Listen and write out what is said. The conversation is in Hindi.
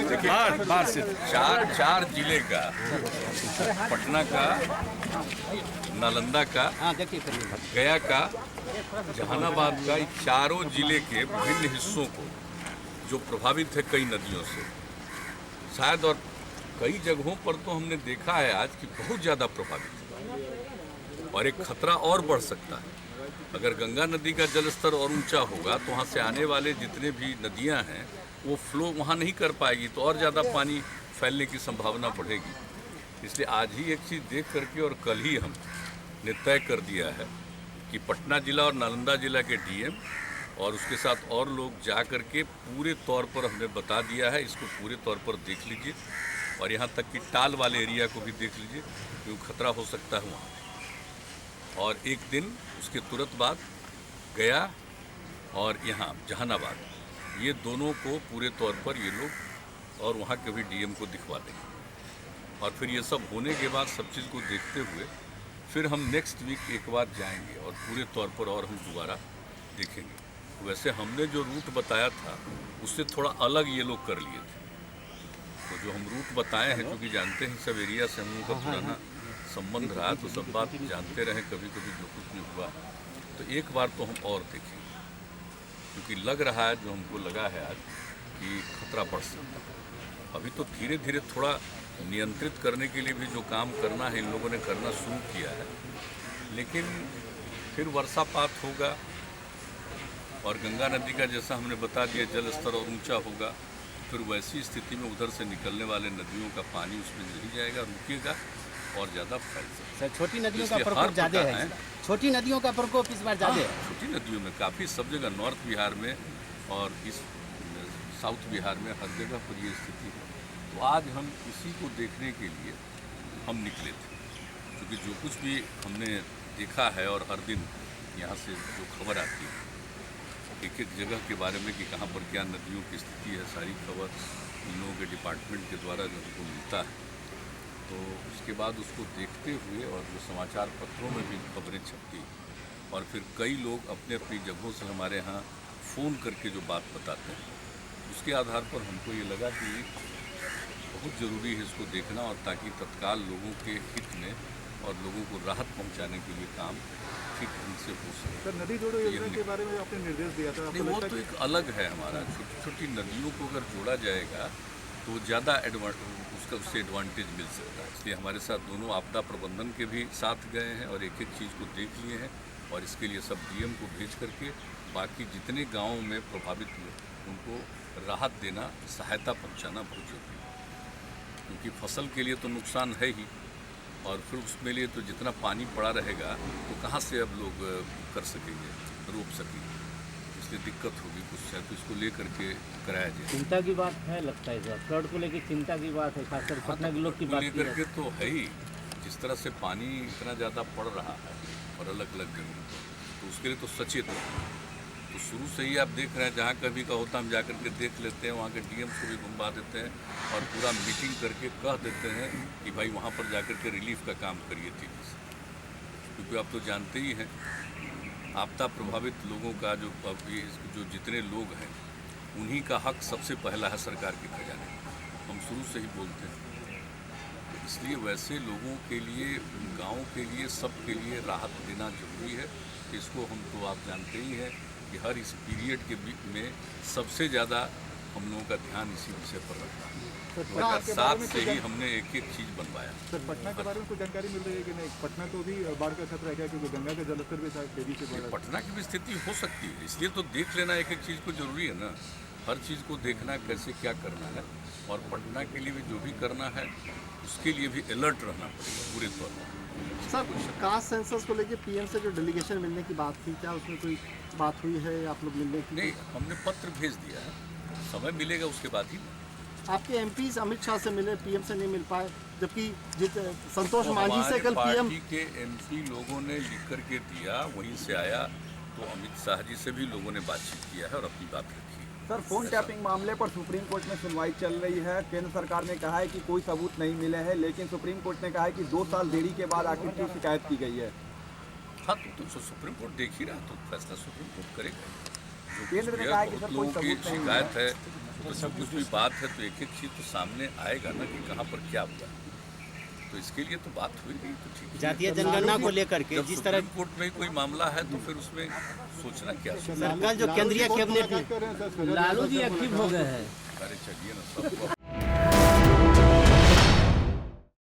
बाहर से चार जिले का, पटना का, नालंदा का, गया का, जहानाबाद का, चारों जिले के विभिन्न हिस्सों को जो प्रभावित है कई नदियों से शायद, और कई जगहों पर तो हमने देखा है आज कि बहुत ज़्यादा प्रभावित है और एक खतरा और बढ़ सकता है। अगर गंगा नदी का जलस्तर और ऊंचा होगा तो वहाँ से आने वाले जितने भी नदियाँ हैं वो फ्लो वहाँ नहीं कर पाएगी, तो और ज़्यादा पानी फैलने की संभावना बढ़ेगी। इसलिए आज ही एक चीज़ देख करके और कल ही हमने तय कर दिया है कि पटना जिला और नालंदा जिला के डीएम और उसके साथ और लोग जा कर के पूरे तौर पर हमने बता दिया है, इसको पूरे तौर पर देख लीजिए और यहाँ तक कि टाल वाले एरिया को भी देख लीजिए क्योंकि खतरा हो सकता है वहाँ। और एक दिन उसके तुरंत बाद गया और यहाँ जहानाबाद, ये दोनों को पूरे तौर पर ये लोग और वहाँ के भी डीएम को दिखवा देंगे और फिर ये सब होने के बाद सब चीज़ को देखते हुए फिर हम नेक्स्ट वीक एक बार जाएंगे और पूरे तौर पर और हम दोबारा देखेंगे। वैसे हमने जो रूट बताया था उससे थोड़ा अलग ये लोग कर लिए थे, तो जो हम रूट बताए हैं क्योंकि जानते हैं सब एरिया से हम लोगों का पुराना संबंध रहा, तो सब बात जानते रहे कभी कभी जो कुछ भी हुआ, तो एक बार तो हम और देखेंगे क्योंकि लग रहा है, जो हमको लगा है आज कि खतरा बढ़ सकता है। अभी तो धीरे धीरे थोड़ा नियंत्रित करने के लिए भी जो काम करना है इन लोगों ने करना शुरू किया है, लेकिन फिर वर्षापात होगा और गंगा नदी का जैसा हमने बता दिया जल स्तर और ऊंचा होगा, फिर वैसी स्थिति में उधर से निकलने वाले नदियों का पानी उसमें नहीं जाएगा, रुकेगा और ज़्यादा फैल सकता है। छोटी नदियों का प्रकोप ज़्यादा है, छोटी नदियों का प्रकोप इस बार ज़्यादा है। छोटी नदियों में काफ़ी सब जगह, नॉर्थ बिहार में और इस साउथ बिहार में हर जगह पर ये स्थिति है। तो आज हम इसी को देखने के लिए हम निकले थे क्योंकि जो कुछ भी हमने देखा है और हर दिन यहाँ से जो खबर आती है एक एक जगह के बारे में कि कहाँ पर क्या नदियों की स्थिति है, सारी खबर इन लोगों के डिपार्टमेंट के द्वारा जो हमको मिलता है, तो उसके बाद उसको देखते हुए और जो समाचार पत्रों में भी खबरें छपती और फिर कई लोग अपने अपनी जगहों से हमारे यहाँ फ़ोन करके जो बात बताते हैं, उसके आधार पर हमको ये लगा कि बहुत ज़रूरी है इसको देखना और ताकि तत्काल लोगों के हित में और लोगों को राहत पहुंचाने के लिए काम ठीक ढंग से हो सके। सर, नदी जोड़ो योजना के बारे में आपने निर्देश दिया था, नहीं वो तो एक अलग है हमारा, छोटी छोटी नदियों को अगर जोड़ा जाएगा तो ज़्यादा उससे एडवांटेज मिल सकता है। इसलिए हमारे साथ दोनों आपदा प्रबंधन के भी साथ गए हैं और एक एक चीज़ को देख लिए हैं और इसके लिए सब डीएम को भेज करके बाकी जितने गाँवों में प्रभावित हुए उनको राहत देना, सहायता पहुँचाना बहुत जरूरी है क्योंकि फसल के लिए तो नुकसान है ही और फिर उसमें लिए तो जितना पानी पड़ा रहेगा तो कहाँ से अब लोग कर सकेंगे, रोक सकेंगे, इसलिए दिक्कत होगी कुछ है, तो इसको लेकर के कराया जाए। चिंता की बात है लगता है सर, फ्लड को लेकर चिंता की बात है, खासकर पटना के लोग की बात लेकर के तो है ही, जिस तरह से पानी इतना ज़्यादा पड़ रहा है और अलग अलग जगहों पर, तो उसके लिए तो सचेत है। तो शुरू से ही आप देख रहे हैं जहाँ कभी का होता हम जा कर के देख लेते हैं, वहाँ के डीएम को भी घुमा देते हैं और पूरा मीटिंग करके कह देते हैं कि भाई वहाँ पर जा कर के रिलीफ का काम करिए तेजी से, क्योंकि आप तो जानते ही हैं आपदा प्रभावित लोगों का जो जितने लोग हैं उन्हीं का हक सबसे पहला है सरकार के खजाने, हम शुरू से ही बोलते हैं। इसलिए वैसे लोगों के लिए, गाँव के लिए, सब के लिए राहत देना जरूरी है। इसको हम तो आप जानते ही हैं कि हर इस पीरियड के में सबसे ज़्यादा हम लोगों का ध्यान इसी विषय पर रखा है। 2007 से ही हमने एक एक चीज़ बनवाया। सर, पटना के बारे में कुछ जानकारी मिल रही है कि नहीं? पटना को भी बाढ़ का खतरा है क्योंकि गंगा का जलस्तर भी तेजी से बढ़ रहा है। पटना की भी स्थिति हो सकती है, इसलिए तो देख लेना एक एक चीज़ को जरूरी है ना, हर चीज़ को देखना कैसे क्या करना है और पटना के लिए भी जो भी करना है उसके लिए भी अलर्ट रहना पड़ेगा पूरे तौर पर। सर, कास्ट सेंसस को लेकर पीएम से जो डेलीगेशन मिलने की बात थी, क्या उसमें कोई बात हुई है आप लोग मिलने की? नहीं, हमने पत्र भेज दिया है, समय मिलेगा उसके बाद ही। आपके एमपी अमित शाह से मिले, पीएम से नहीं मिल पाए, जबकि संतोष मांझी से कल पीएम के एमपी लोगों ने लिख करके दिया, वहीं से आया, तो अमित शाह जी से भी लोगों ने बातचीत किया है और अपनी बात रखी। सर, फोन टैपिंग मामले पर सुप्रीम कोर्ट में सुनवाई चल रही है। केंद्र सरकार ने कहा है कि कोई सबूत नहीं मिले हैं, लेकिन सुप्रीम कोर्ट ने कहा है कि 2 साल देरी के बाद आखिर क्यों शिकायत की गई है। हाँ, तो सुप्रीम कोर्ट देख ही रहा, तो फैसला सुप्रीम कोर्ट करेगा। केंद्र ने भैया, कहा है कि बहुत सर कोई लोगों की सबूत नहीं शिकायत है, तो सब कुछ भी बात है तो एक एक चीज तो सामने आएगा ना कि कहाँ पर क्या हुआ। तो इसके लिए तो बात हुई नहीं, तो ठीक है। जातीय जनगणना को लेकर के जब जिस तरह सुप्रीम कोर्ट में कोई मामला है तो फिर उसमें सोचना क्या है। कल जो केंद्रीय कैबिनेट में लालू जी एक्टिव हो गए हैं। अरे चलिए ना, सबको